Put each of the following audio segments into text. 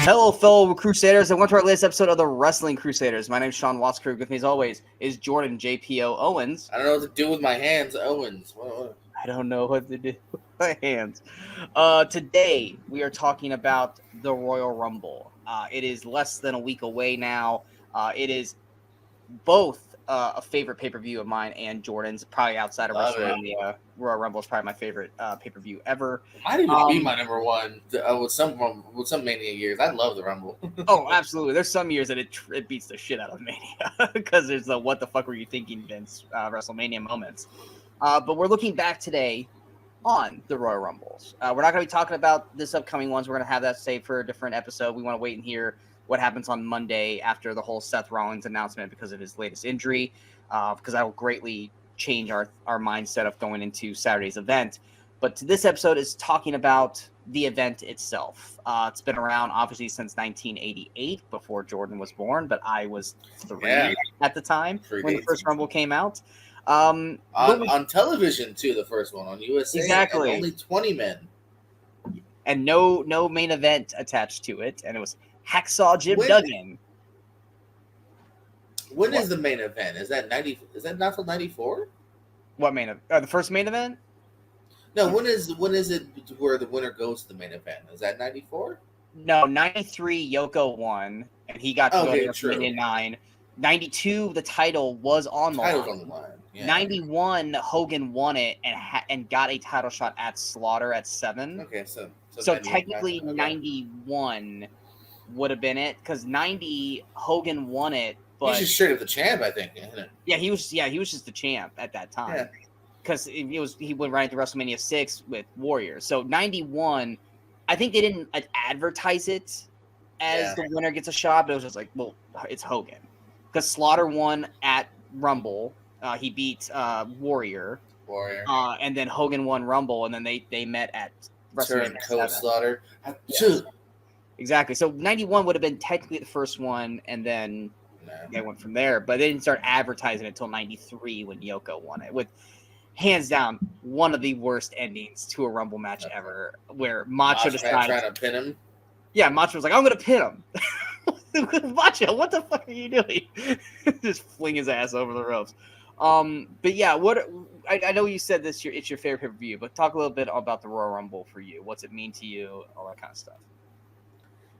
Hello, fellow Crusaders, and welcome to our latest episode of the Wrestling Crusaders. My name is Sean Wattskrug. With me, as always, is Jordan JPO Owens. I don't know what to do with my hands, Owens. What? I don't know what to do with my hands. Today, we are talking about the Royal Rumble. It is less than a week away now. It is both a favorite pay-per-view of mine and Jordan's, probably outside of WrestleMania. Royal Rumble is probably my favorite pay-per-view ever. It might even be my number one with some Mania years. I love the Rumble. Oh, absolutely. There's some years that it beats the shit out of Mania because there's the what the fuck were you thinking, Vince WrestleMania moments. But we're looking back today on the Royal Rumbles. We're not going to be talking about this upcoming ones. We're going to have that saved for a different episode. We want to wait and hear what happens on Monday after the whole Seth Rollins announcement because of his latest injury, because that will greatly change our mindset of going into Saturday's event. But this episode is talking about the event itself. It's been around, obviously, since 1988, before Jordan was born, but I was 3 at the time when the first Rumble came out. On television, too, the first one, on USA. Exactly. And only 20 men. And no main event attached to it, and it was Hacksaw Jim Duggan. When is the main event? Is that 90? Is that not till 94? What main event? The first main event? No. When is it where the winner goes to the main event? Is that 94? No, 93. Yoko won, and he got to go to WrestleMania 9. 92. The title was on the line. On the line. Yeah. 91. Hogan won it and got a title shot at Slaughter at 7. Okay, so technically 91 would have been it because 90 Hogan won it. But he's just straight up the champ, I think. Isn't it? Yeah, he was just the champ at that time. Because he went right into WrestleMania 6 with Warrior. So 91, I think they didn't advertise it as the winner gets a shot, but it was just like, well, it's Hogan. Because Slaughter won at Rumble. He beat Warrior. And then Hogan won Rumble, and then they met at WrestleMania 7. Slaughter. Yes. Exactly. So 91 would have been technically the first one, and then they went from there. But they didn't start advertising it until 93 when Yoko won it. With hands down, one of the worst endings to a Rumble match ever, where Macho decided trying to pin him. Yeah, Macho was like, "I'm going to pin him." Macho, what the fuck are you doing? Just fling his ass over the ropes. But yeah, I know you said it's your favorite pay-per-view, but talk a little bit about the Royal Rumble for you. What's it mean to you? All that kind of stuff.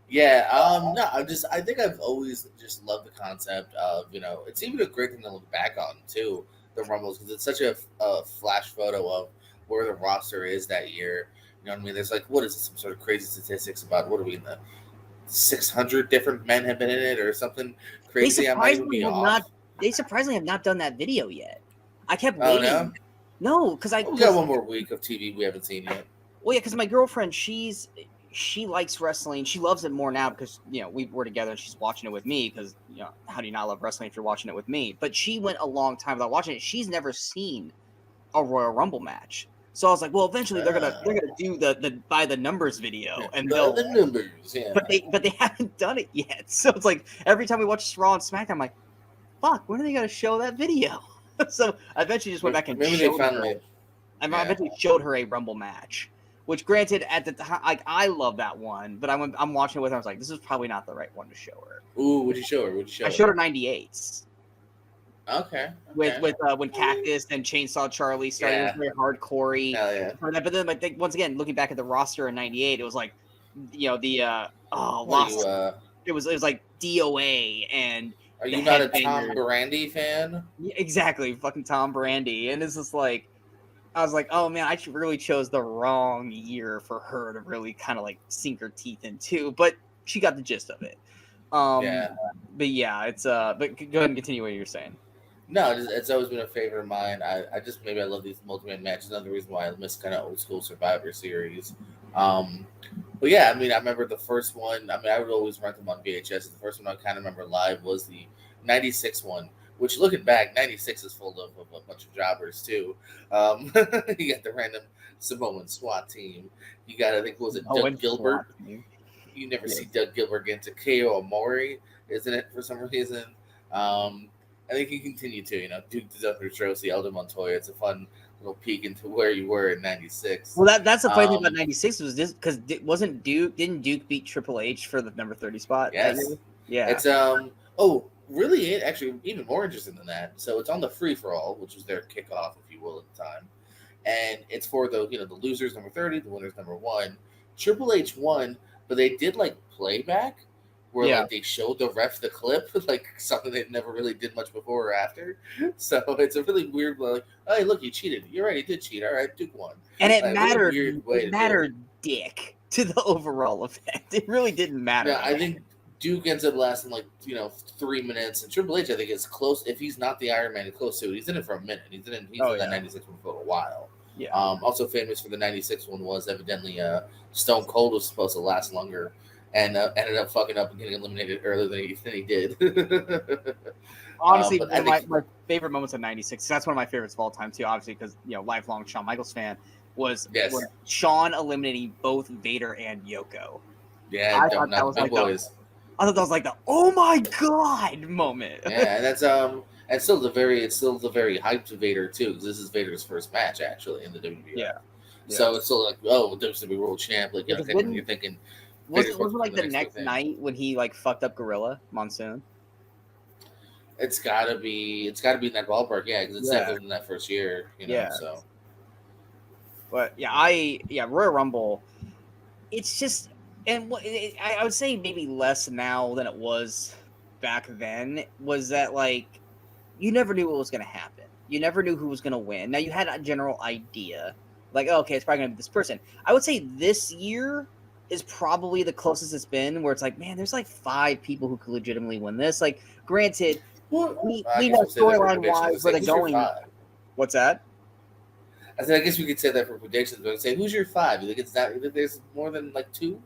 Yeah, no, I think I've always just loved the concept of, it's even a great thing to look back on too, the Rumbles, because it's such a flash photo of where the roster is that year. You know what I mean? There's like, what is it, some sort of crazy statistics about, what are we in the 600 different men have been in it or something crazy? They surprisingly have not done that video yet. I kept waiting. Oh, no, because we got one more week of TV we haven't seen yet. Well, yeah, because my girlfriend, she likes wrestling. She loves it more now because, we were together and she's watching it with me because, how do you not love wrestling if you're watching it with me? But she went a long time without watching it. She's never seen a Royal Rumble match. So I was like, well, eventually they're gonna do the by the numbers video, and the numbers, yeah. But they haven't done it yet. So it's like every time we watch Raw and SmackDown, I'm like, fuck, when are they gonna show that video? So I eventually just went back and I eventually showed her a Rumble match. Which, granted, at the time, I love that one, but I'm watching it with her. I was like, this is probably not the right one to show her. Ooh, what'd you show her? I showed her 98s. Okay. With when Cactus and Chainsaw Charlie started, it was very hardcore-y. Hell yeah. But then, I think, once again, looking back at the roster in 98, it was like, it was like DOA and. Are you not a Tom Brandi fan? Yeah, exactly, fucking Tom Brandi, and it's just like. I was like, oh man, I really chose the wrong year for her to really kind of like sink her teeth into, but she got the gist of it. But yeah, it's but go ahead and continue what you're saying. No, it's always been a favorite of mine. I love these multi-man matches. Another reason why I miss kind of old school Survivor series. But yeah, I mean, I remember the first one. I mean, I would always rent them on VHS. The first one I kind of remember live was the '96 one. Which, looking back, 96 is full of a bunch of jobbers, too. You got the random Samoan SWAT team. You got, I think, Doug Gilbert? You never see Doug Gilbert get into KO Omori, isn't it, for some reason? I think you continue to, Duke the Ducker Trosi, Elder Montoya. It's a fun little peek into where you were in '96. Well, that's the funny thing about '96 was this because didn't Duke beat Triple H for the number 30 spot that Yes. year? Yeah. It's really actually even more interesting than that. So it's on the free for all, which was their kickoff, if you will, at the time, and it's for the the losers number 30, the winners number 1. Triple H won, but they did like playback where like they showed the ref the clip, like something they never really did much before or after. So it's a really weird like, oh, hey, look, you cheated. You're right, he did cheat. All right, Duke won. And it like, mattered. It mattered, dick, to the overall effect. It really didn't matter. Yeah, I think Duke ends up lasting like 3 minutes, and Triple H I think is close. If he's not the Iron Man, he's close to it. He's in it for a minute. He's in that '96 one for a while. Yeah. Also famous for the '96 one was evidently Stone Cold was supposed to last longer, and ended up fucking up and getting eliminated earlier than he did. Honestly, my favorite moments of '96. That's one of my favorites of all time too. Obviously, because lifelong Shawn Michaels fan was Shawn eliminating both Vader and Yoko. Yeah, I thought that was like the oh my god moment. Yeah, and that's and still the very hyped Vader too, because this is Vader's first match actually in the WWF. Yeah. So it's still like, oh, WWE World Champ. Like you're thinking. Was it like the next night when he like fucked up Gorilla Monsoon? It's gotta be in that ballpark, yeah, because it's definitely in that first year, So, but Royal Rumble, it's just, and I would say maybe less now than it was back then. Was that like you never knew what was going to happen. You never knew who was going to win. Now you had a general idea, like, oh, okay, it's probably going to be this person. I would say this year is probably the closest it's been, where it's like, man, there's like 5 people who could legitimately win this. Like, granted, we know storyline wise where they're going. What's that? I said, I guess we could say that for predictions, but I'd say, who's your 5? You think it's not? You think there's more than like 2?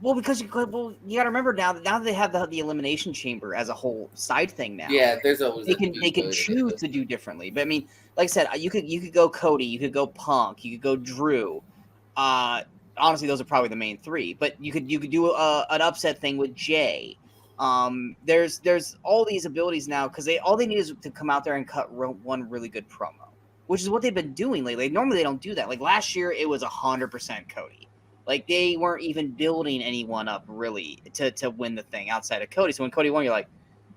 Well, because you got to remember now that they have the elimination chamber as a whole side thing now. Yeah, there's always they can choose to do differently. But I mean, like I said, you could go Cody, you could go Punk, you could go Drew. Honestly, those are probably the main 3. But you could do an upset thing with Jay. There's all these abilities now because all they need is to come out there and cut one really good promo, which is what they've been doing lately. Normally they don't do that. Like last year, it was 100% Cody. Like they weren't even building anyone up really to win the thing outside of Cody. So when Cody won, you're like,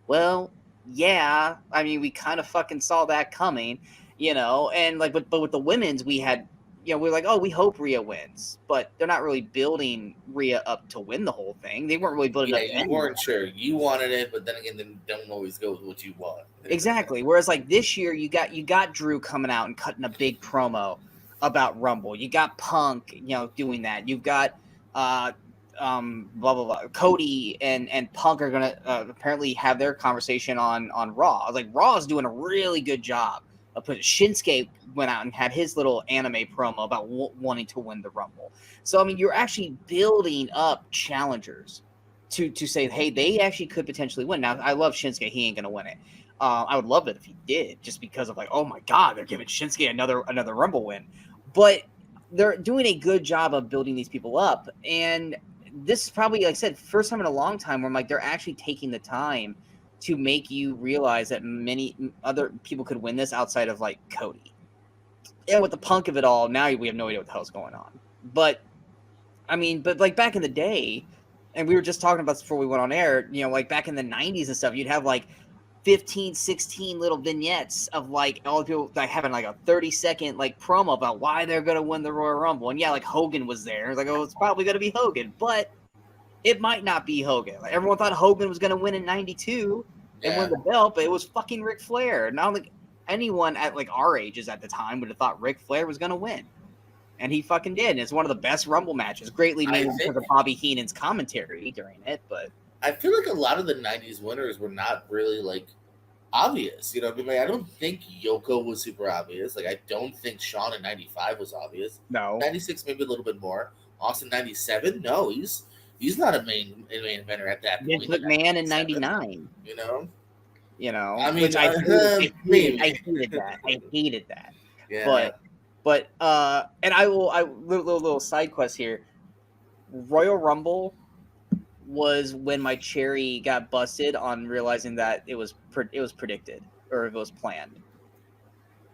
well, yeah. I mean, we kind of fucking saw that coming, And like, but with the women's, we had. We're like, oh, we hope Rhea wins, but they're not really building Rhea up to win the whole thing. They weren't really building up. Yeah, you weren't sure. You wanted it, but then again, they don't always go with what you want. Exactly. Whereas like this year, you got Drew coming out and cutting a big promo about Rumble. You got Punk, doing that. You've got blah blah blah. Cody and Punk are gonna apparently have their conversation on Raw. I was like, Raw is doing a really good job. Shinsuke went out and had his little anime promo about wanting to win the Rumble. So, I mean, you're actually building up challengers to say, hey, they actually could potentially win. Now, I love Shinsuke. He ain't going to win it. I would love it if he did, just because of like, oh, my God, they're giving Shinsuke another Rumble win. But they're doing a good job of building these people up. And this is probably, like I said, first time in a long time where I'm like, they're actually taking the time to make you realize that many other people could win this outside of like Cody. And with the Punk of it all, now we have no idea what the hell's going on. But I mean, like back in the day, and we were just talking about this before we went on air, like back in the 90s and stuff, you'd have like 15, 16 little vignettes of like all the people like having like a 30-second like promo about why they're going to win the Royal Rumble. And yeah, like Hogan was there. It's like, oh, it's probably going to be Hogan, but it might not be Hogan. Like everyone thought Hogan was going to win in 92 and win the belt, but it was fucking Ric Flair. Not like anyone at like our ages at the time would have thought Ric Flair was going to win. And he fucking did. And it's one of the best Rumble matches, greatly made because of Bobby Heenan's commentary during it. But I feel like a lot of the 90s winners were not really like obvious. I mean, like, I don't think Yoko was super obvious. Like, I don't think Shawn in 95 was obvious. No. 96, maybe a little bit more. Austin 97, no, he's not a main eventer at that point. Vince McMahon in 99. I mean, which I hated that. I hated that. Yeah. But and I little side quest here. Royal Rumble was when my cherry got busted on realizing that it was predicted or if it was planned.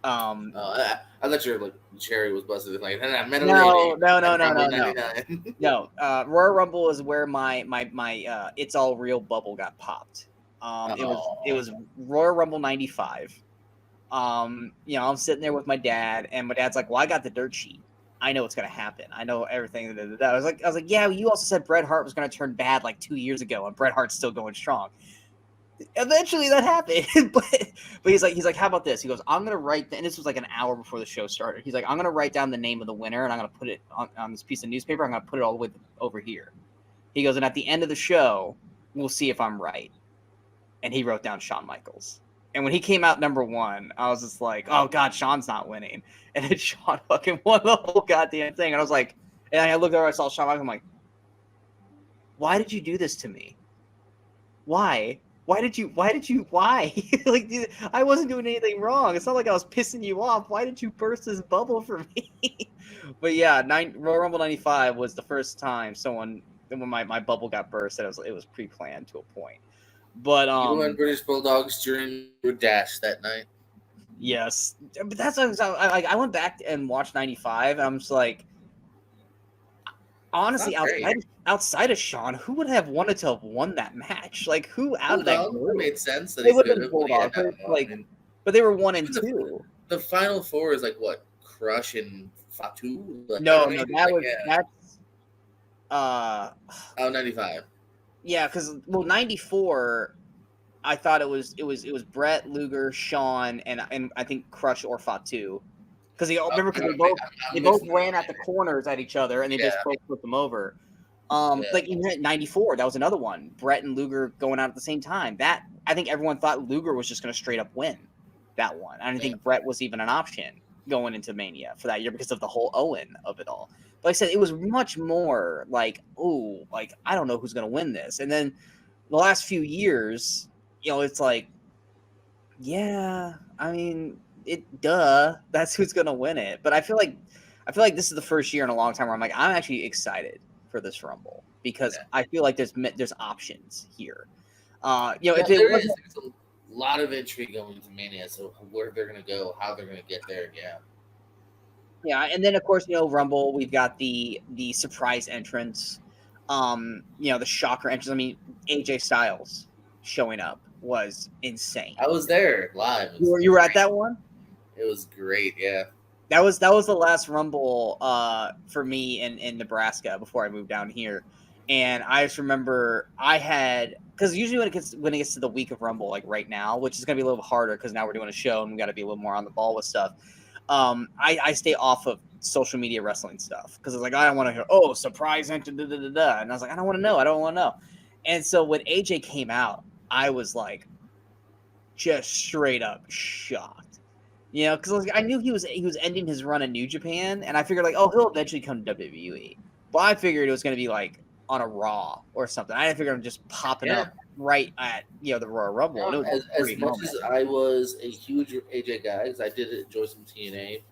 I thought your like cherry was busted. Like, I met a no, lady no, no, at no, Rumble no, no. '99. No, Royal Rumble is where my It's All Real bubble got popped. It was Royal Rumble '95. I'm sitting there with my dad, and my dad's like, "Well, I got the dirt sheet. I know what's gonna happen. I know everything." I was like, "Yeah, you also said Bret Hart was gonna turn bad like 2 years ago, and Bret Hart's still going strong." Eventually, that happened, but he's like, "How about this?" He goes, "I'm gonna write," and this was like an hour before the show started. He's like, "I'm gonna write down the name of the winner, and I'm gonna put it on this piece of newspaper. I'm gonna put it all the way over here." He goes, "And at the end of the show, we'll see if I'm right." And he wrote down Shawn Michaels. And when he came out number one, I was just like, "Oh God, Shawn's not winning." And then Shawn fucking won the whole goddamn thing. And I was like, and I looked over, I saw Shawn Michaels. I'm like, "Why did you do this to me? Why? Why? Like, dude, I wasn't doing anything wrong. It's not like I was pissing you off. Why did you burst this bubble for me?" But yeah, Royal Rumble '95 was the first time when my bubble got burst. It was pre-planned to a point. But You and British Bulldogs during your dash that night. yes, but that's what I went back and watched '95, and I'm just like, honestly, outside of Shawn, who would have wanted to have won that match? Like, who out of that Bulldog, group? that made sense that They he would could have been have. But yeah, Bulldogs, I don't know. like, I mean, but they were 1 and even 2. the final four is like what? Crush and Fatu? Like, No, you know what I mean? that Like, was yeah. that's Oh, 95. yeah, because '94. I thought it was Brett, Luger, Shawn, and I think Crush or Fatu. Because remember, because they I'm both mixing ran them at the corners at each other, and they just Yeah. both put them over. Yeah. Like in '94, that was another one. Brett and Luger going out at the same time. That I think everyone thought Luger was just going to straight up win that one. I didn't think Brett was even an option going into Mania for that year because of the whole Owen of it all. But like I said, it was much more like, oh, like I don't know who's going to win this. And then the last few years, it's like, yeah, I mean, that's who's gonna win it. But I feel like this is the first year in a long time where I'm actually excited for this Rumble because I feel like there's options here. If it there wasn't, is. There's a lot of intrigue going into Mania, so where they're gonna go, how they're gonna get there, yeah. yeah, and then of course Rumble, we've got the surprise entrance, the shocker entrance. I mean, AJ Styles showing up was insane. I was there live. You were at that one? It was great, yeah. That was the last Rumble for me in Nebraska before I moved down here, and I just remember because usually when it gets to the week of Rumble, like right now, which is gonna be a little harder because now we're doing a show and we got to be a little more on the ball with stuff. I stay off of social media wrestling stuff because it's like I don't want to hear surprise entry and I was like I don't want to know, and so when AJ came out, I was like just straight up shocked. Because I knew he was ending his run in New Japan, and I figured he'll eventually come to WWE. But I figured it was going to be like on a Raw or something. I didn't figure him just popping up right at the Royal Rumble. And it was as much as I was a huge AJ guy, because I did enjoy some TNA,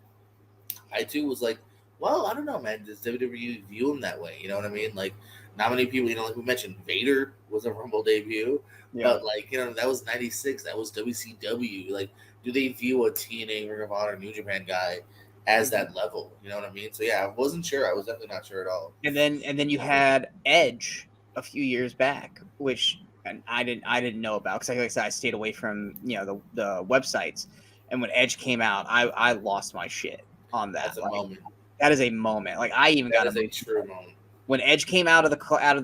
I too was like, well, I don't know, man. Does WWE view him that way? You know what I mean? Like, not many people. Like we mentioned, Vader was a Rumble debut, but that was '96. That was WCW. Like, do they view a TNA, Ring of Honor, New Japan guy as that level? You know what I mean? So yeah, I wasn't sure. I was definitely not sure at all. And then you had Edge a few years back, which I didn't know about because like I said, I stayed away from the websites. And when Edge came out, I lost my shit on that. That's a moment. That is a moment. Like I even got a true moment. When Edge came out of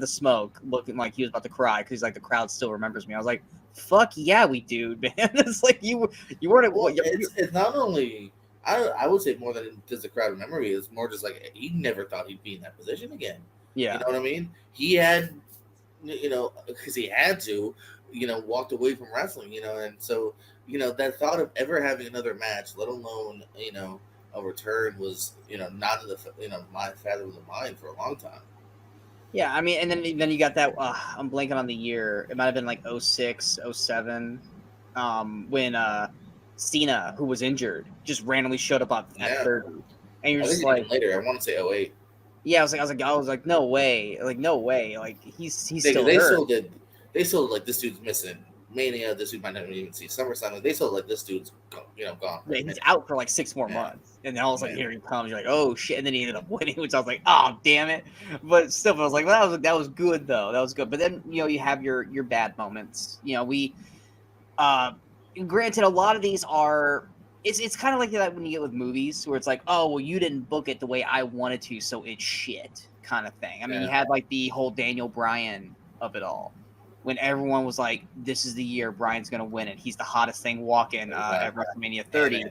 the smoke, looking like he was about to cry because he's like the crowd still remembers me. I was like, "Fuck yeah, we do, man!" It's like you weren't. Well, it's not only I would say more than does the crowd remember me. It's more just like he never thought he'd be in that position again. Yeah, you know what I mean. He had, because he had to, walked away from wrestling. And so that thought of ever having another match, let alone a return, was not in the my fathom of the mind for a long time. Yeah, I mean, and then you got that. I'm blanking on the year. It might have been like 06, 07, when Cena, who was injured, just randomly showed up at 30, and you're just like later. I want to say 08. Yeah, I was like, no way, like he's still hurt. They still like this dude's missing Mania this week might not even see SummerSlam. Like, they saw like this dude's gone. Yeah, he's out for like 6 more months, and then all of a sudden here he comes. You're like, oh shit! And then he ended up winning, which I was like, oh damn it! But still, I was like, that was good though. That was good. But then you have your bad moments. Granted, a lot of these are. It's kind of like that when you get with movies where it's like, oh well, you didn't book it the way I wanted to, so it's shit kind of thing. I mean, you had like the whole Daniel Bryan of it all, when everyone was like, this is the year Bryan's going to win it. He's the hottest thing walking at WrestleMania 30.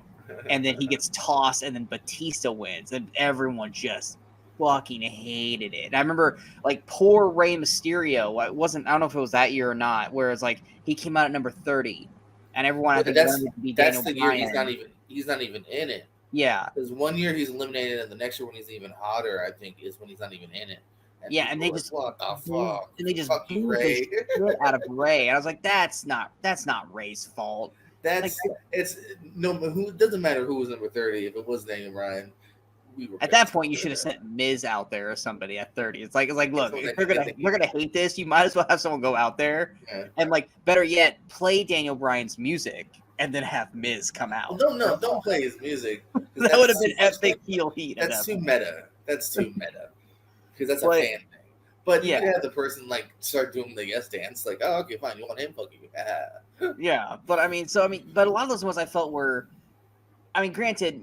And then he gets tossed, and then Batista wins. And everyone just fucking hated it. And I remember, like, poor Rey Mysterio. I don't know if it was that year or not, where it's like, he came out at number 30. And everyone, I think, wanted to be Daniel Bryan. That's the year he's not even in it. Yeah. Because one year he's eliminated, and the next year when he's even hotter, I think, is when he's not even in it. And they just what the fuck? And they just blew the shit out of Ray. And I was like, that's not Ray's fault. Who doesn't matter who was number 30. If it was Daniel Bryan, we were at that point. You should have sent Miz out there or somebody at 30. It's like look, if you're gonna hate this, you might as well have someone go out there and, like, better yet, play Daniel Bryan's music and then have Miz come out. Well, don't play his music. That would have been epic heel heat. That's too meta. That's too meta. Because that's a fan thing. But you could have the person like start doing the yes dance, like, oh, okay, fine, you want him, fuck you. Yeah, but but a lot of those ones I felt were, granted,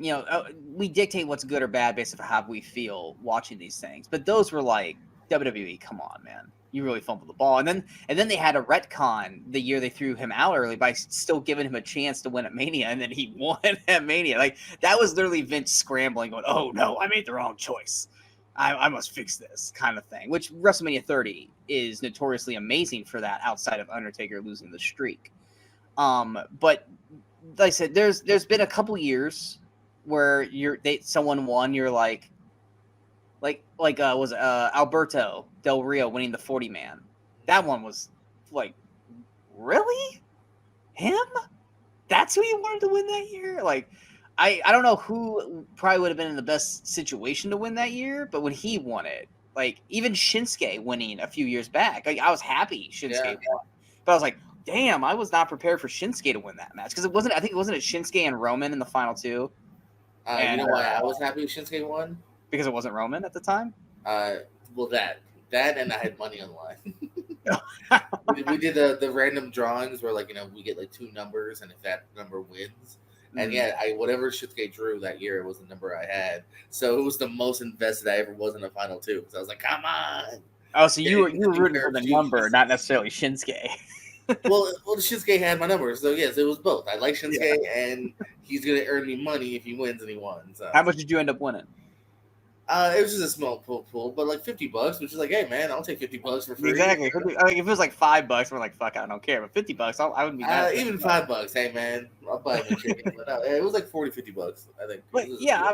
we dictate what's good or bad based on how we feel watching these things. But those were like, WWE, come on, man, you really fumbled the ball. And then they had a retcon the year they threw him out early by still giving him a chance to win at Mania, and then he won at Mania. Like, that was literally Vince scrambling, going, oh no, I made the wrong choice. I must fix this kind of thing, which WrestleMania 30 is notoriously amazing for that, outside of Undertaker losing the streak. But like I said, there's been a couple years where someone won, you're like was Alberto Del Rio winning the 40 man. That one was like, really? Him? That's who you wanted to win that year? Like, I don't know who probably would have been in the best situation to win that year, but when he won it, like, even Shinsuke winning a few years back, like, I was happy Shinsuke won. But I was like, damn, I was not prepared for Shinsuke to win that match, because it wasn't Shinsuke and Roman in the final two. You know why I was happy Shinsuke won? Because it wasn't Roman at the time? Well, that and I had money on the line. we did the random drawings where, like, we get like 2 numbers, and if that number wins. And whatever Shinsuke drew that year was the number I had. So it was the most invested I ever was in the final two. So I was like, come on. Oh, so you were rooting for the number, not necessarily Shinsuke. well, Shinsuke had my number. So yes, it was both. I like Shinsuke, and he's going to earn me money if he wins, and he won. So. How much did you end up winning? It was just a small pool, but like $50, which is like, hey man, I'll take $50 for free. Exactly. If it was like $5, we're like, fuck, I don't care. But $50, I wouldn't be mad. Even $5, hey man, I'll buy him a chicken. But no, it was like $40-$50, I think. But yeah,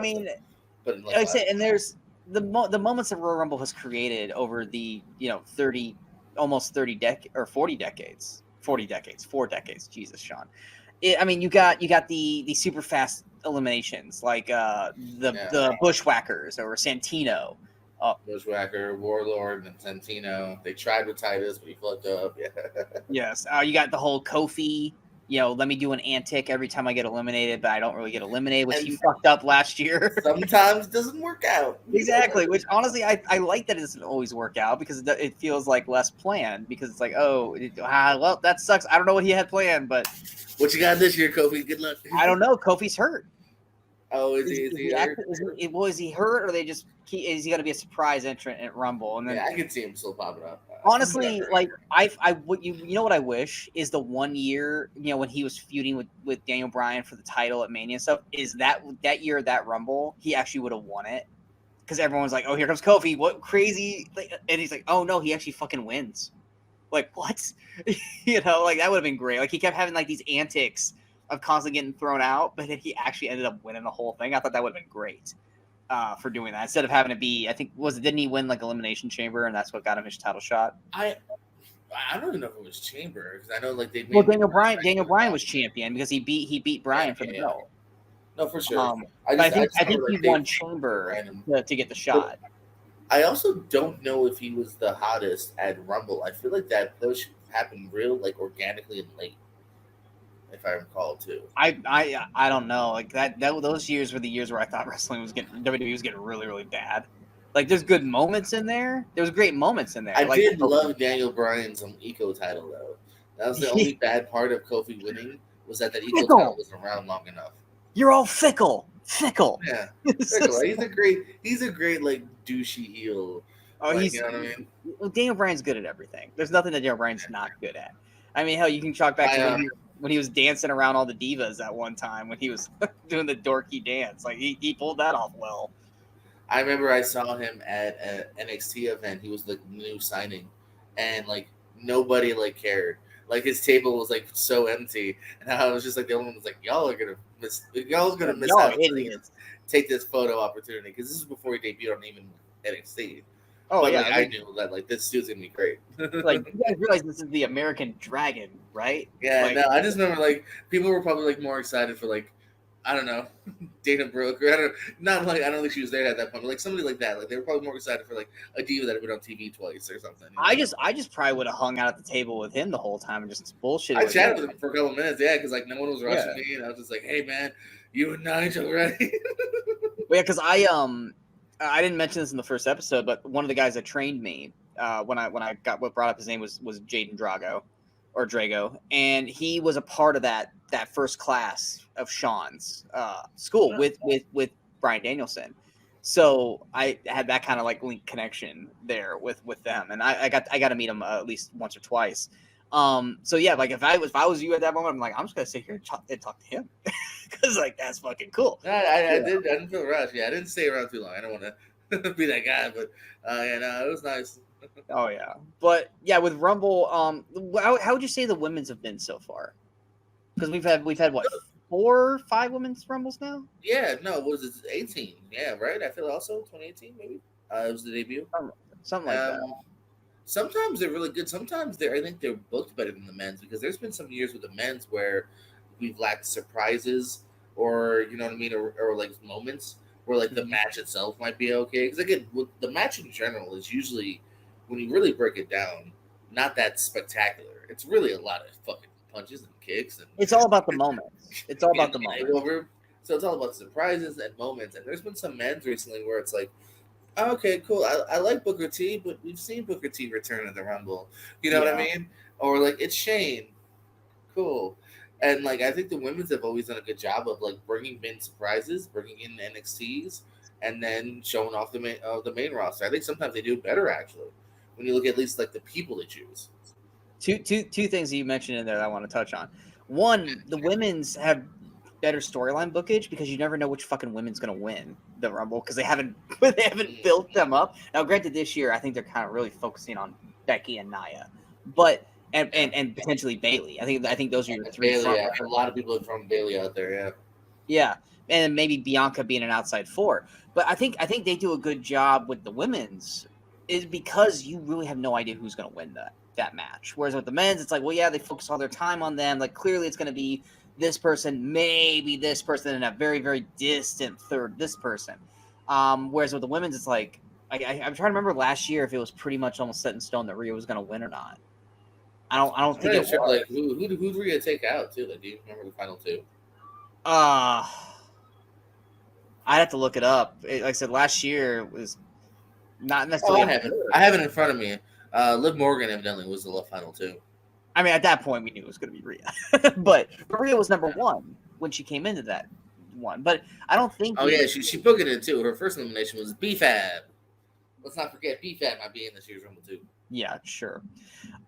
but like I said, and there's the moments that Royal Rumble has created over the 40 decades, 4 decades. Jesus, Sean. You got the super fast eliminations, like the Bushwhackers or Santino. Bushwhacker, Warlord, and Santino. They tried with Titus, but he fucked up. Yeah. Yes. You got the whole Kofi. Let me do an antic every time I get eliminated, but I don't really get eliminated, which he fucked up last year. Sometimes doesn't work out. Exactly. Which honestly, I like that it doesn't always work out, because it feels like less planned. Because it's like, well, that sucks. I don't know what he had planned, but. What you got this year, Kofi? Good luck. I don't know. Kofi's hurt. Oh, is he hurt? Is he hurt, or is he going to be a surprise entrant at Rumble? And then, I can see him still popping up. Honestly, like you know what I wish is the one year, when he was feuding with Daniel Bryan for the title at Mania and stuff, is that year, that Rumble, he actually would have won it, because everyone's like, oh, here comes Kofi, what crazy, and he's like, oh no, he actually fucking wins. Like, what? Like, that would have been great. Like, he kept having like these antics of constantly getting thrown out, but then he actually ended up winning the whole thing. I thought that would have been great for doing that, instead of having to be, didn't he win like Elimination Chamber, and that's what got him his title shot? I don't even know if it was Chamber, because I know like they. Daniel Bryan was champion because he beat Bryan for the belt. No, for sure. I think he won Chamber to get the shot. I also don't know if he was the hottest at Rumble. I feel like that push happened real like organically and late, if I recall too. I don't know. Like that those years were the years where I thought wrestling was getting WWE was getting really really bad. Like there's good moments in there. There was great moments in there. I Like did love Daniel Bryan's Eco title though. That was the only bad part of Kofi winning was that Eco title wasn't around long enough. You're all fickle. Yeah, fickle. He's a great like douchey heel. Oh, like, you know what I mean? Well, Daniel Bryan's good at everything. There's nothing that Daniel Bryan's not good at. I mean, hell, you can chalk back to when he was dancing around all the divas at one time when he was doing the dorky dance. Like he pulled that off well. I remember I saw him at an NXT event. He was the new signing, and like nobody like cared. Like his table was like so empty, and I was just like the only one was like, y'all are gonna miss out. Idiots. Take this photo opportunity because this is before he debuted on even NXT. Oh but, yeah, like, I knew that like this dude's gonna be great. Like you guys realize this is the American Dragon, right? Yeah, like, no, I just remember like people were probably like more excited for like I don't know, Dana Brooke or I don't think she was there at that point, but like somebody like that. Like they were probably more excited for like a diva that had been on TV twice or something. You know? I just probably would have hung out at the table with him the whole time and just bullshit. I chatted with him for a couple minutes, yeah, because like no one was rushing me, and I was just like, "Hey man, you and Nigel, right?" Well, yeah, because I didn't mention this in the first episode, but one of the guys that trained me when I got brought up, his name was Jaden Drago, and he was a part of that first class of Sean's school with Bryan Danielson. So I had that kind of like link connection there with them, and I got to meet him at least once or twice. So yeah, like if I was you at that moment, I'm like, I'm just gonna sit here and talk to him because like that's fucking cool. I didn't feel rushed. Yeah, I didn't stay around too long. I don't want to be that guy, but yeah, no, it was nice. Oh yeah, but yeah, with Rumble, how would you say the women's have been so far? Because we've had what 4 or 5 women's Rumbles now? Yeah, no, was it 18? Yeah, right. I feel also 2018 maybe. It was the debut. Something like that. Sometimes they're really good. Sometimes I think they're booked better than the men's because there's been some years with the men's where we've lacked surprises or you know what I mean, or like moments where like the match itself might be okay. Because again, the match in general is usually when you really break it down, not that spectacular. It's really a lot of fucking punches and kicks, and it's all about the moments. It's all about the moments. So it's all about surprises and moments. And there's been some men's recently where it's like, oh, okay, cool. I like Booker T, but we've seen Booker T return at the Rumble. You know what I mean? Or like it's Shane, cool. And like I think the women's have always done a good job of like bringing in surprises, bringing in NXTs, and then showing off the main roster. I think sometimes they do better actually when you look at least like the people they choose. Two things that you mentioned in there that I want to touch on. One, the women's have better storyline bookage because you never know which fucking women's going to win the Rumble because they haven't built them up. Now, granted, this year I think they're kind of really focusing on Becky and Nia, but and potentially Bayley. I think those are your 3. Bayley, yeah, a lot of people have thrown Bayley out there. Yeah. Yeah, and maybe Bianca being an outside 4. But I think they do a good job with the women's is because you really have no idea who's going to win that match. Whereas with the men's, it's like, well, yeah, they focus all their time on them. Like clearly, it's going to be this person, maybe this person, and a very, very distant third this person. Whereas with the women's, it's like I'm trying to remember last year if it was pretty much almost set in stone that Rhea was going to win or not. I don't think it was. Like who'd Rhea take out too? Like, do you remember the final 2? I'd have to look it up. Like I said, last year was not necessarily. I have it in front of me. Liv Morgan evidently was the final 2. I mean, at that point, we knew it was going to be Rhea. but Rhea was number 1 when she came into that one. But I don't think... Oh, yeah, she booked it in, too. Her first elimination was B-Fab. Let's not forget, B-Fab might be in this year's Rumble, too. Yeah, sure.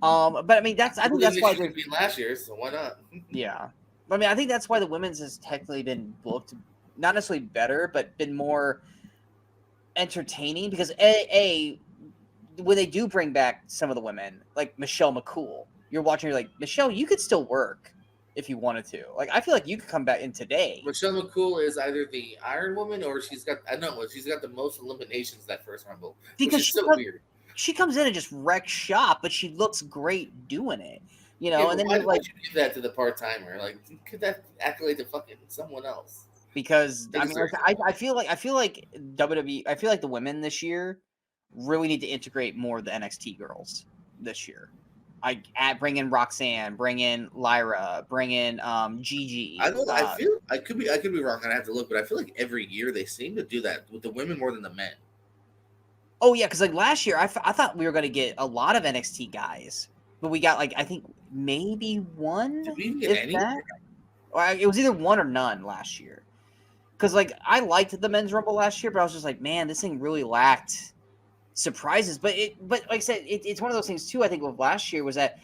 But, I mean, I think that's why... She could be last year, so why not? Yeah. I mean, I think that's why the women's has technically been booked, not necessarily better, but been more entertaining. Because, when they do bring back some of the women, like Michelle McCool, you're watching, you're like, Michelle, you could still work if you wanted to. Like, I feel like you could come back in today. Michelle McCool is either the Iron Woman or she's got the most eliminations that first Rumble. Because she's so weird. She comes in and just wrecks shop, but she looks great doing it. You know, and then why would you give that to the part-timer? Like, could that accolade to fucking someone else? Because I mean, I feel like WWE, I feel like the women this year really need to integrate more of the NXT girls this year. Bring in Roxanne, bring in Lyra, bring in Gigi. I could be wrong. I have to look, but I feel like every year they seem to do that with the women more than the men. Oh yeah, because like last year I thought we were gonna get a lot of NXT guys, but we got like I think maybe one. Did we even get any? Or it was either one or none last year. Because like I liked the men's rumble last year, but I was just like, man, this thing really lacked surprises. But like I said, it's one of those things too. I think of last year was that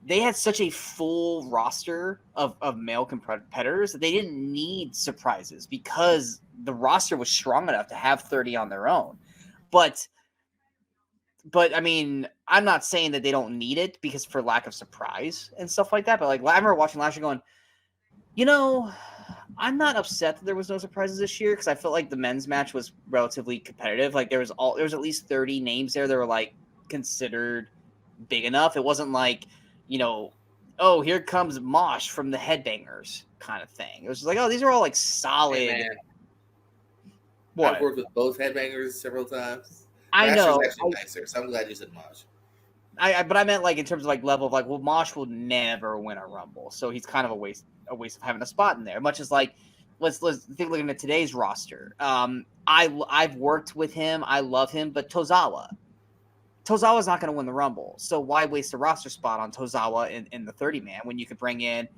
they had such a full roster of male competitors that they didn't need surprises because the roster was strong enough to have 30 on their own. But I mean, I'm not saying that they don't need it because for lack of surprise and stuff like that. But like I remember watching last year going, you know, I'm not upset that there was no surprises this year because I felt like the men's match was relatively competitive. Like there was at least 30 names there that were like considered big enough. It wasn't like, you know, oh, here comes Mosh from the Headbangers kind of thing. It was just like, oh, these are all like solid. Hey, man. What? I've worked with both Headbangers several times. I know. Actually nicer, so I'm glad you said Mosh. But I meant like in terms of like level of like, well, Mosh will never win a Rumble, so he's kind of a waste of having a spot in there. Much as like, let's think looking at today's roster. I've worked with him, I love him, but Tozawa's not going to win the Rumble, so why waste a roster spot on Tozawa in the 30-man when you could bring in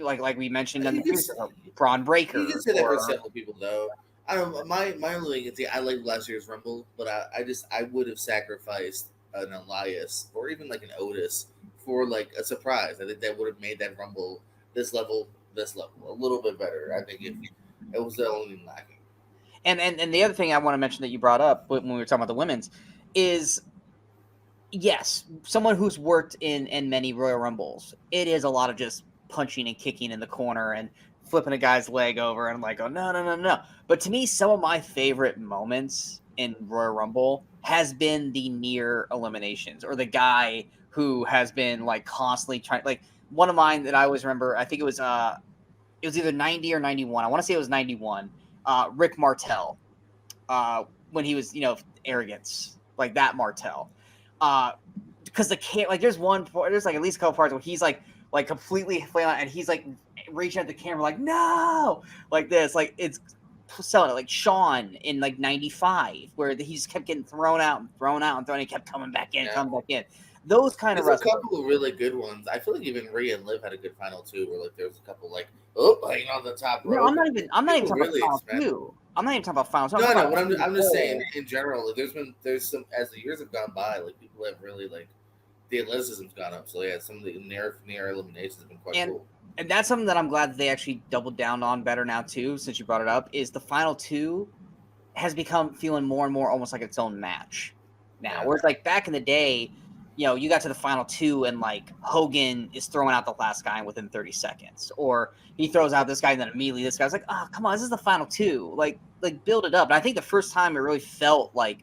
like we mentioned on the previous Braun Breaker. You can say that for several people though. I don't know. My only thing, I like last year's Rumble, but I would have sacrificed an Elias or even like an Otis for like a surprise. I think that would have made that Rumble this level a little bit better. I think if it was the only thing lacking. And the other thing I want to mention that you brought up when we were talking about the women's is, yes, someone who's worked in many Royal Rumbles, it is a lot of just punching and kicking in the corner and flipping a guy's leg over and like, oh, no. But to me, some of my favorite moments in Royal Rumble has been the near eliminations or the guy who has been like constantly trying. Like one of mine that I always remember, I think it was either 90 or 91. I want to say it was 91. Rick Martel, when he was, arrogance, like that Martel. Because there's like at least a couple parts where he's like completely flailing and he's like reaching at the camera like, no, like this, like it's selling it, like Sean in like 95 where he just kept getting thrown out and he kept coming back in. Those kind of wrestlers. A couple of really good ones. I feel like even Rhea and Liv had a good final too, where like there was a couple like hanging on the top rope. No, I'm not even talking really about final two. I'm not even talking about final two. No, I'm just saying in general, like, there's some, as the years have gone by, like people have really like the athleticism's gone up. So yeah, some of the near eliminations have been quite cool. And that's something that I'm glad that they actually doubled down on better now too, since you brought it up, is the final two has become feeling more and more almost like its own match now. Yeah. Whereas like back in the day, you got to the final two and like Hogan is throwing out the last guy within 30 seconds, or he throws out this guy and then immediately this guy's like, oh, come on, this is the final two. Like build it up. And I think the first time it really felt like,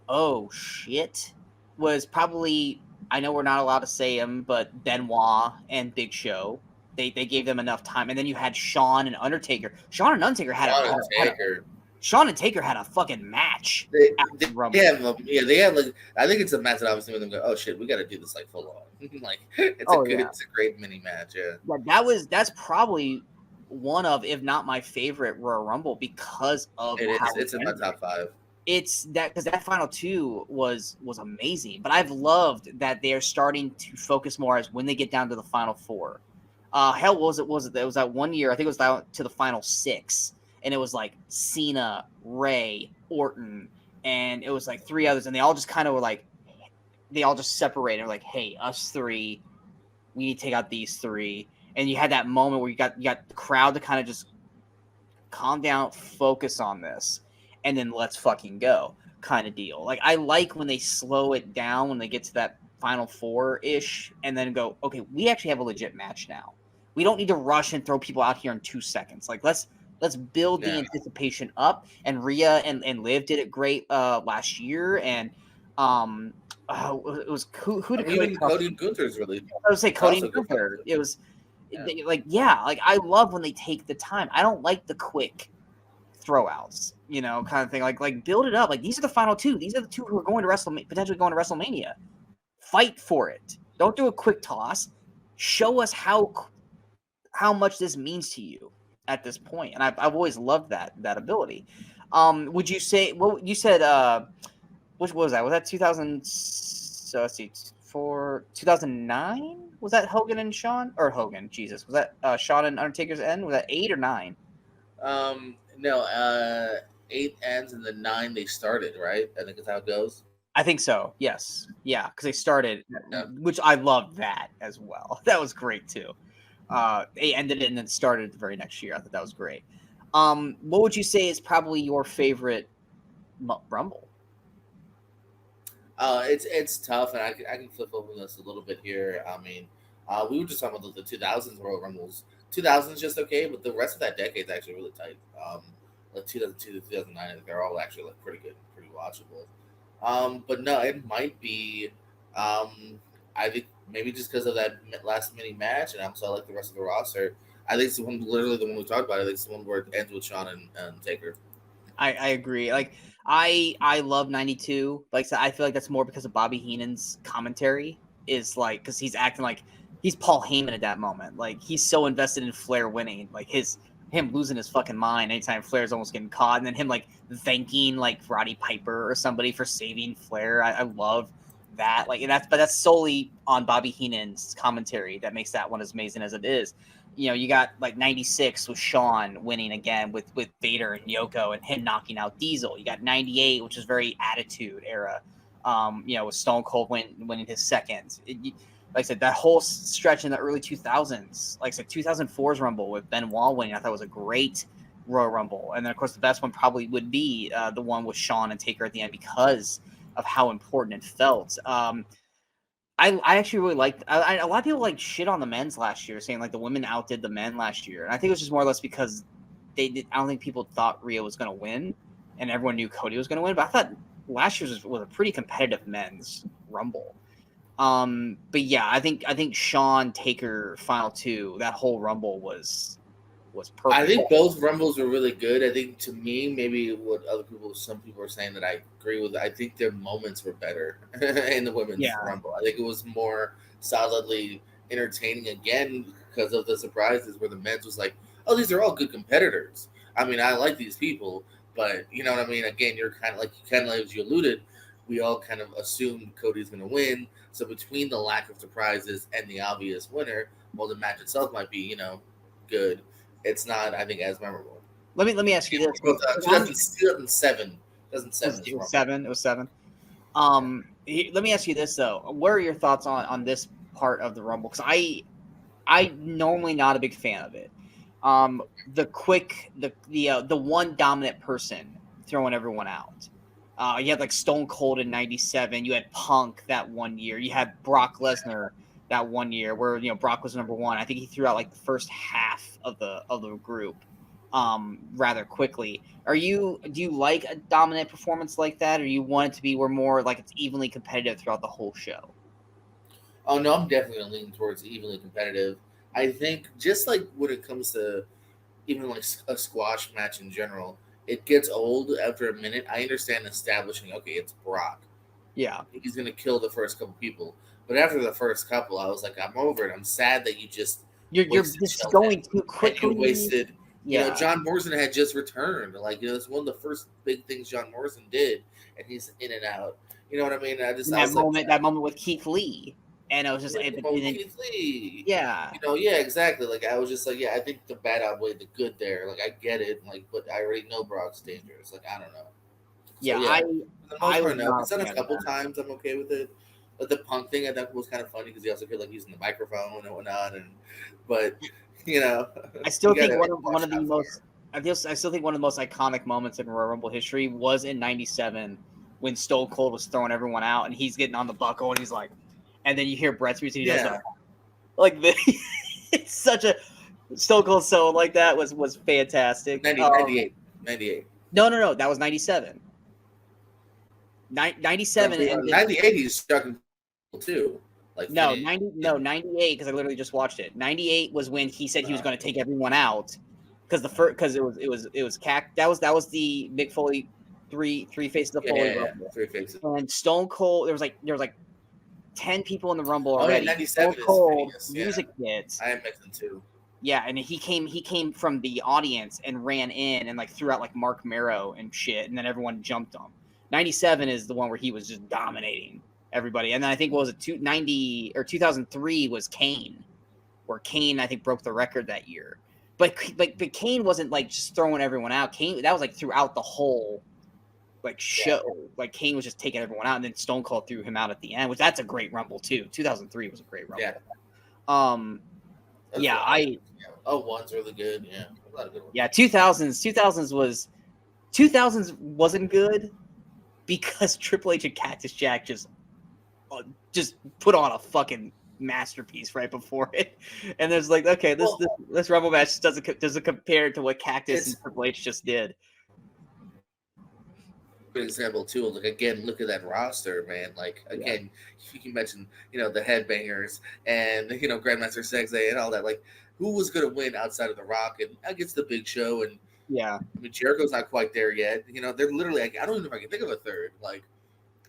oh shit, was probably, I know we're not allowed to say him, but Benoit and Big Show. They gave them enough time, and then you had Shawn and Undertaker. Shawn and Taker had a fucking match. They had like, I think it's a match that obviously made them go, oh shit, we got to do this like full on. Like it's a great mini match. Yeah, that's probably one of, if not my favorite Royal Rumble because of it's in my top 5. It's that because that final two was amazing, but I've loved that they're starting to focus more as when they get down to the final 4. Hell, was it that 1 year? I think it was down to the final 6, and it was like Cena, Ray, Orton, and it was like 3 others, and they all just kind of were like, they all just separated. Like, hey, us 3, we need to take out these 3, and you had that moment where you got the crowd to kind of just calm down, focus on this, and then let's fucking go kind of deal. Like I like when they slow it down when they get to that final 4-ish, and then go, okay, we actually have a legit match now. We don't need to rush and throw people out here in 2 seconds. Like let's build the anticipation up. And Rhea and Liv did it great last year. And it was who did even Cody and Gunther's really. I would say Cody and Gunther. It was like I love when they take the time. I don't like the quick throwouts, kind of thing. Like build it up. Like these are the final 2. These are the 2 who are going to potentially going to WrestleMania. Fight for it. Don't do a quick toss. Show us how much this means to you at this point. And I've always loved that ability. Would you say? Well, you said which was that? Was that 2000? So let's see, for 2009. Was that Hogan and Shawn or Hogan? Jesus, was that Shawn and Undertaker's end? Was that 8 or 9? No, 8 ends and the 9 they started, right? I think that's how it goes. I think so. Yes, yeah, because they started, Yeah. which I loved that as well. That was great too. They ended it and then started the very next year. I thought that was great. What would you say is probably your favorite Rumble? It's tough, and I can flip over this a little bit here. I mean, we were just talking about the 2000s Royal Rumbles. 2000s just okay, but the rest of that decade is actually really tight. Like 2002 to 2009, I think they're all actually like pretty good, pretty watchable. But no, it might be. I think maybe just because of that last mini match, and also I like the rest of the roster. I think it's the one, literally the one we talked about. I think it's the one where it ends with Shawn and Taker. I agree. Like I love '92. Like I said, I feel like that's more because of Bobby Heenan's commentary. Is like because he's acting like he's Paul Heyman at that moment. Like he's so invested in Flair winning. Like him losing his fucking mind anytime Flair's almost getting caught, and then him like thanking like Roddy Piper or somebody for saving Flair. I love that. Like and that's solely on Bobby Heenan's commentary that makes that one as amazing as it is. You know, you got like '96 with Shawn winning again with Vader and Yoko and him knocking out Diesel. You got '98, which is very Attitude Era. You know, with Stone Cold winning his second. Like I said, that whole stretch in the early 2000s, like I said, 2004's Rumble with Benoit winning, I thought was a great Royal Rumble. And then, of course, the best one probably would be the one with Shawn and Taker at the end because of how important it felt. I actually really liked. A lot of people like shit on the men's last year, saying like the women outdid the men last year. And I think it was just more or less because they did. I don't think people thought Rhea was going to win, and everyone knew Cody was going to win. But I thought last year's was a pretty competitive men's Rumble. But yeah, I think Shawn Taker final two, that whole Rumble was I perfect. think both Rumbles were really good. I think to me, maybe what some people are saying that I agree with. I think their moments were better in the women's Yeah, Rumble. I think it was more solidly entertaining again because of the surprises. Where the men's was like, oh, these are all good competitors. I mean, I like these people, but you know what I mean. Again, you're kind of like as you alluded, we all kind of assumed Cody's going to win. So between the lack of surprises and the obvious winner, well, the match itself might be good. It's not, I think, as memorable. let me ask you this. 2007. 2007 It was seven. It was seven. Let me ask you this though: what are your thoughts on this part of the Rumble? Because I normally not a big fan of it. The one dominant person throwing everyone out. You had like Stone Cold in '97. You had Punk that one year. You had Brock Lesnar that one year where Brock was number one. I think he threw out like the first half of the group rather quickly. Do you like a dominant performance like that, or you want it to be where more like it's evenly competitive throughout the whole show? Oh no, I'm definitely gonna lean towards evenly competitive. I think just like when it comes to even like a squash match in general, it gets old after a minute. I understand establishing, okay, it's Brock. Yeah, He's gonna kill the first couple people. But after the first couple, I was like, I'm over it. I'm sad that you just you're wasted just Shelton going too and you quickly. wasted. Yeah, John Morrison had just returned. Like, it's one of the first big things John Morrison did, and he's in and out. You know what I mean? in I was like, that moment with Keith Lee, and it was just yeah, like, Keith Lee. yeah, Yeah, exactly. Like, I was just like, yeah, I think the bad outweighed the good there. Like, I get it. Like, but I already know Brock's dangerous. Like, I don't know. So yeah. yeah, for the most I was part, no. not It's done a a fan of couple that. times. I'm okay with it. But the punk thing I thought was kind of funny because he also could like using the microphone and whatnot. But you know, I you still think gotta one watch of the out for most I still think one of the most iconic moments in Royal Rumble history was in '97 when Stone Cold was throwing everyone out and he's getting on the buckle and he's like, and then you hear Brett's music, he does Yeah, like the, it's such a Stone Cold solo like that was fantastic. 98, 98. No, that was '97. 97 and then 98, he's stuck in too. Like no finish. 98 because I literally just watched it. 98 was when he said he was Uh, going to take everyone out because it was Cac that was the Mick Foley three faces of Foley Rumble. Three faces. And Stone Cold there was like 10 people in the Rumble Oh, yeah, already. 97 Stone is Cold, Phineas, music hits. I am mixing too. Yeah, and he came from the audience and ran in and like threw out like Mark Marrow and shit, and then everyone jumped him. 97 is the one where he was just dominating everybody. And then I think what was it 290 or 2003 was Kane, where Kane I think broke the record that year. But Kane wasn't like just throwing everyone out. Kane, that was like throughout the whole like show. Like Kane was just taking everyone out, and then Stone Cold threw him out at the end, which that's a great Rumble too. 2003 was a great Rumble. Yeah. Oh, one's really good. Yeah, a lot of good ones. Yeah, 2000s wasn't good because Triple H and Cactus Jack just put on a fucking masterpiece right before it, and there's like, okay, this Rumble match doesn't compare to what Cactus and Triple H just did. Good example too. Like again, look at that roster, man. Like again, you mentioned the headbangers and Grandmaster Sexay and all that. Like, who was gonna win outside of The Rock and against the Big Show? And I mean, Jericho's not quite there yet. They're literally like, I don't even know if I can think of a third. Like,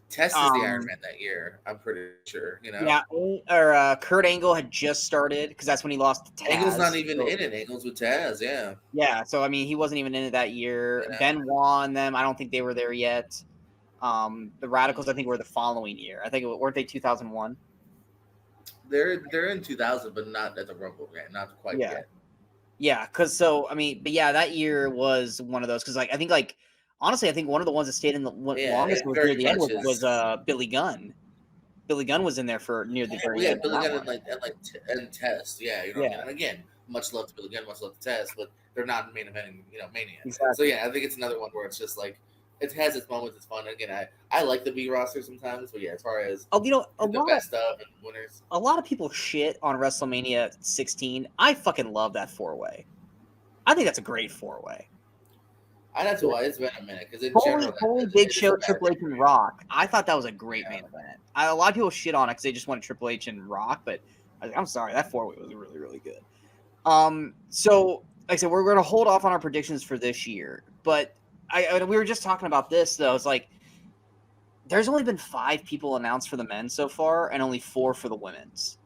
Test is the Iron Man that year. I'm pretty sure. Yeah, or Kurt Angle had just started because that's when he lost to Taz. Angle's not even in it. Angle's with Taz. Yeah. Yeah. So I mean, he wasn't even in it that year. Benoit and them, I don't think they were there yet. The Radicals, I think, were the following year. I think weren't they 2001? They're in 2000, but not at the Rumble yet. Not quite yet. Yeah, because that year was one of those because I think honestly, I think one of the ones that stayed in the longest was near the end was Billy Gunn. Billy Gunn was in there for near the very end. Billy Gunn and Test. Yeah, And again, much love to Billy Gunn, much love to Test, but they're not main eventing, Mania. Exactly. So yeah, I think it's another one where it's just like it has its moments. It's fun. Again, I like the B roster sometimes, but yeah, as far as the best of and winners, a lot of people shit on WrestleMania 16. I fucking love that 4-way. I think that's a great 4-way. That's why it's been a minute because in general, Big Show, Triple H, and Rock. I thought that was a great main event. A lot of people shit on it because they just wanted Triple H and Rock, but I'm sorry, that 4-way was really, really good. So like I said, we're going to hold off on our predictions for this year, but we were just talking about this though. It's like there's only been 5 people announced for the men so far, and only 4 for the women's.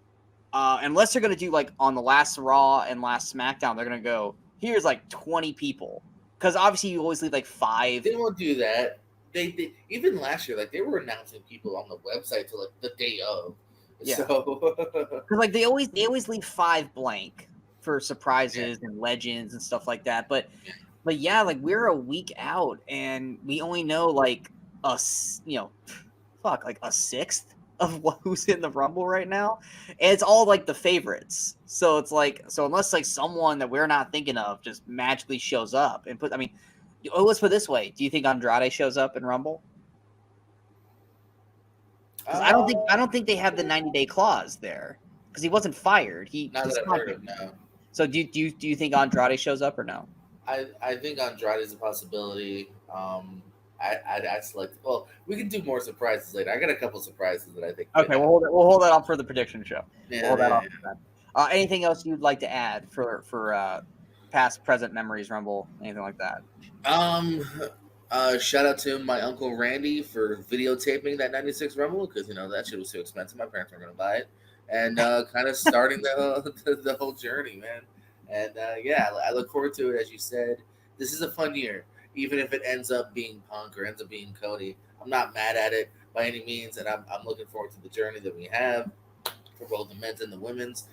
Unless they're going to do like on the last Raw and last SmackDown, they're going to go here's like 20 people. Because obviously you always leave like 5. They won't do that. They even last year, like they were announcing people on the website to like the day of. Yeah. So because like they always leave 5 blank for surprises and legends and stuff like that. But yeah, like we're a week out and we only know like a sixth of who's in the Rumble right now, and it's all like the favorites. So it's like, unless like someone that we're not thinking of just magically shows up and let's put it this way: do you think Andrade shows up in Rumble? I don't think they have the 90-day clause there because he wasn't fired. He's heard of, no. So do you think Andrade shows up or no? I think Andrade is a possibility. I'd select. Well, we can do more surprises later. I got a couple surprises that I think. Okay, we'll hold that on for the prediction show. Anything else you'd like to add for past, present memories Rumble? Anything like that? Shout out to my uncle Randy for videotaping that '96 Rumble because that shit was too expensive. My parents weren't gonna buy it, and kind of starting the whole journey, man. And I look forward to it. As you said, this is a fun year. Even if it ends up being Punk or ends up being Cody, I'm not mad at it by any means, and I'm looking forward to the journey that we have for both the men's and the women's.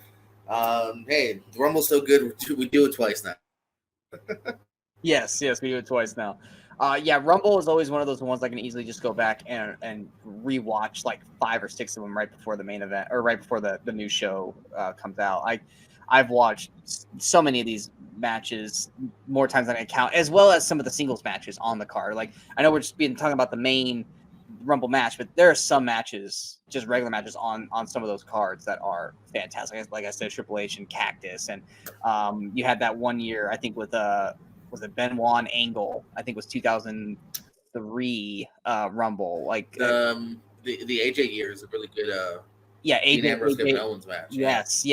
Hey, the Rumble's so good, we do it twice now. Yes, we do it twice now. Rumble is always one of those ones I can easily just go back and rewatch like 5 or 6 of them right before the main event or right before the new show comes out. I've watched so many of these matches more times than I can count, as well as some of the singles matches on the card. Like I know we're just talking about the main Rumble match, but there are some matches, just regular matches on some of those cards that are fantastic. Like I said, Triple H and Cactus, and you had that one year I think with was it Benoit and Angle? I think it was 2003 Rumble. Like the AJ year is a really good. AJ Kevin Owens match. Yes.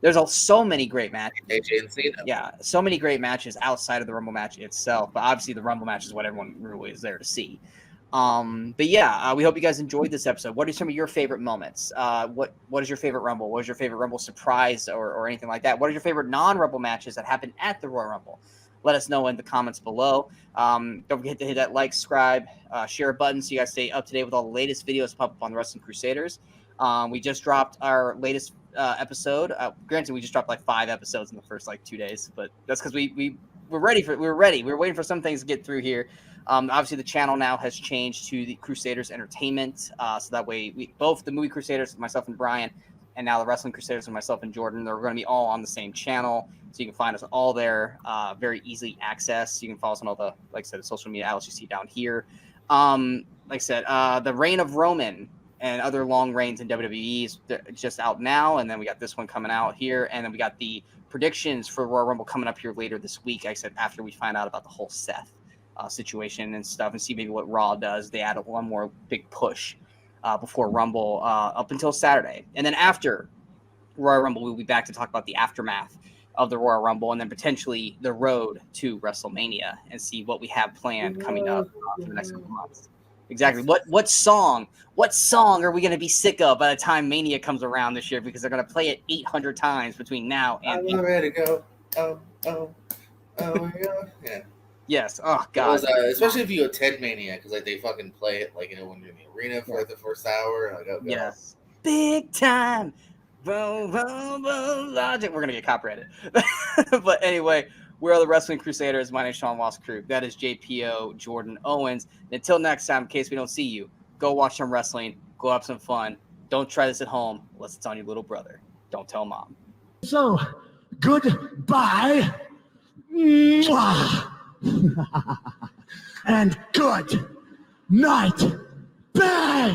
There's so many great matches. AJ and Cena. Yeah, so many great matches outside of the Rumble match itself. But obviously, the Rumble match is what everyone really is there to see. But yeah, we hope you guys enjoyed this episode. What are some of your favorite moments? What is your favorite Rumble? What was your favorite Rumble surprise or anything like that? What are your favorite non-Rumble matches that happened at the Royal Rumble? Let us know in the comments below. Don't forget to hit that like, subscribe, share button so you guys stay up to date with all the latest videos pop up on the Wrestling Crusaders. We just dropped our latest episode. Granted, we just dropped like 5 episodes in the first like 2 days, but that's because we were ready. We were waiting for some things to get through here. Obviously, the channel now has changed to the Crusaders Entertainment, so that way we both the movie Crusaders, myself and Brian, and now the Wrestling Crusaders with myself and Jordan, they're going to be all on the same channel, so you can find us all there, very easily accessed. You can follow us on all the, like I said, the social media outlets you see down here. Like I said, the Reign of Roman and other long reigns in WWE is just out now, and then we got this one coming out here, and then we got the predictions for Royal Rumble coming up here later this week. Like I said, after we find out about the whole Seth situation and stuff, and see maybe what Raw does. They add one more big push before Rumble up until Saturday, and then after Royal Rumble, we'll be back to talk about the aftermath of the Royal Rumble, and then potentially the road to WrestleMania, and see what we have planned coming up for the next couple months. Exactly. What song are we going to be sick of by the time Mania comes around this year? Because they're going to play it 800 times between now and. I'm ready to go. Yeah. Yes. Oh God. Especially if you attend Mania, because like they fucking play it like when you're in the arena for the first hour. Like, yes. Big time. Logic. We're gonna get copyrighted. But anyway, we're the Wrestling Crusaders. My name is Sean Wasserkrug. That is JPO Jordan Owens. And until next time, in case we don't see you, go watch some wrestling. Go have some fun. Don't try this at home unless it's on your little brother. Don't tell mom. So, goodbye. Mwah. And good night. Bang!